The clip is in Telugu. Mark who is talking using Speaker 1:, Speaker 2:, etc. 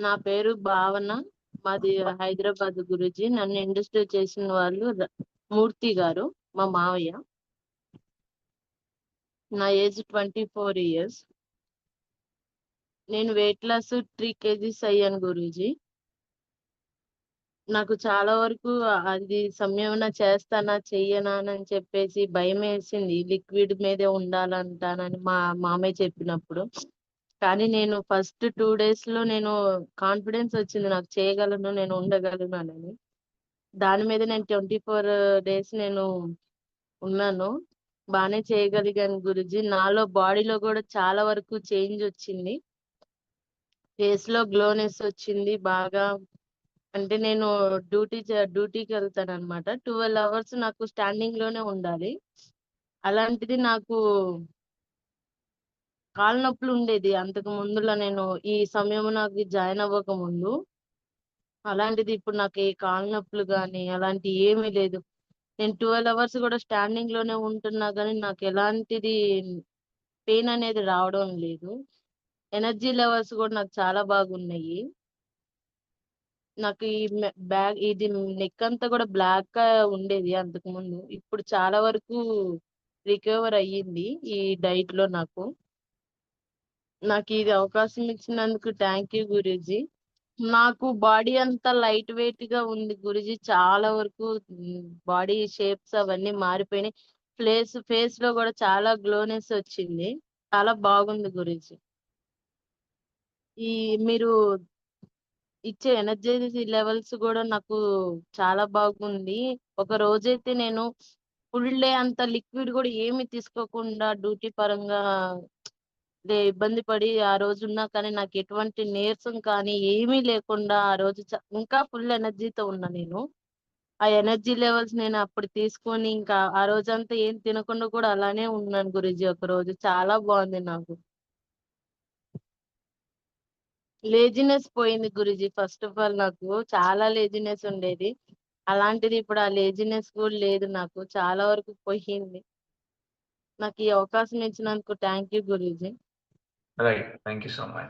Speaker 1: నా పేరు భావన. మాది హైదరాబాద్ గురూజీ. నన్ను ఇండస్ట్రీ చేసిన వాళ్ళు మూర్తి గారు, మా మావయ్య. నా ఏజ్ 24 ఇయర్స్. నేను వెయిట్ లాస్ 3 కేజీస్ అయ్యాను గురూజీ. నాకు చాలా వరకు అది సంయమన చేస్తానా చెయ్యనా అని చెప్పేసి భయం వేసింది. లిక్విడ్ మీదే ఉండాలంటానని మా మామయ్య చెప్పినప్పుడు. కానీ నేను ఫస్ట్ 2 days లో నేను కాన్ఫిడెన్స్ వచ్చింది, నాకు చేయగలను, నేను ఉండగలను అని. దాని మీద నేను 24 days నేను ఉన్నాను. బానే చేయగలిగాను గురుజీ. నాలో బాడీలో కూడా చాలా వరకు చేంజ్ వచ్చింది. ఫేస్ లో గ్లోనెస్ వచ్చింది బాగా. అంటే నేను డ్యూటీకి వెళ్తాను అనమాట. 12 hours నాకు స్టాండింగ్ లోనే ఉండాలి. అలాంటిది నాకు కాళ్ళ నొప్పులు ఉండేది అంతకు ముందులో, నేను ఈ సమయం నాకు జాయిన్ అవ్వక ముందు. అలాంటిది ఇప్పుడు నాకు ఏ కాళ్ళ నొప్పులు కానీ అలాంటి ఏమీ లేదు. నేను 12 hours కూడా స్టాండింగ్ లోనే ఉంటున్నా కానీ నాకు ఎలాంటిది పెయిన్ అనేది రావడం లేదు. ఎనర్జీ లెవెల్స్ కూడా నాకు చాలా బాగున్నాయి. నాకు ఈ బ్యాగ్ ఇది నెక్ అంతా కూడా బ్లాక్ గా ఉండేది అంతకు ముందు. ఇప్పుడు చాలా వరకు రికవర్ అయ్యింది ఈ డైట్ లో. నాకు ఇది అవకాశం ఇచ్చినందుకు థ్యాంక్ యూ గురూజీ. నాకు బాడీ అంతా లైట్ వెయిట్ గా ఉంది గురూజీ. చాలా వరకు బాడీ షేప్స్ అవన్నీ మారిపోయినాయి. ఫేస్ లో కూడా చాలా గ్లోనెస్ వచ్చింది. చాలా బాగుంది గురూజీ. ఈ మీరు ఇచ్చే ఎనర్జీ లెవెల్స్ కూడా నాకు చాలా బాగుంది. ఒక రోజైతే నేను ఫుల్ డే అంత లిక్విడ్ కూడా ఏమి తీసుకోకుండా డ్యూటీ పరంగా ఇబ్బంది పడి ఆ రోజు ఉన్నా కానీ నాకు ఎటువంటి నీరసం కానీ ఏమీ లేకుండా ఆ రోజు ఇంకా ఫుల్ ఎనర్జీతో ఉన్నా నేను. ఆ ఎనర్జీ లెవెల్స్ నేను అప్పుడు తీసుకొని ఇంకా ఆ రోజంతా ఏం తినకుండా కూడా అలానే ఉన్నాను గురూజీ. ఒక రోజు చాలా బాగుంది నాకు. లేజినెస్ పోయింది గురూజీ. ఫస్ట్ ఆఫ్ ఆల్ నాకు చాలా లేజినెస్ ఉండేది. అలాంటిది ఇప్పుడు ఆ లేజినెస్ కూడా లేదు, నాకు చాలా వరకు పోయింది. నాకు ఈ అవకాశం ఇచ్చినందుకు thank you Guruji.
Speaker 2: Right. Thank you so much.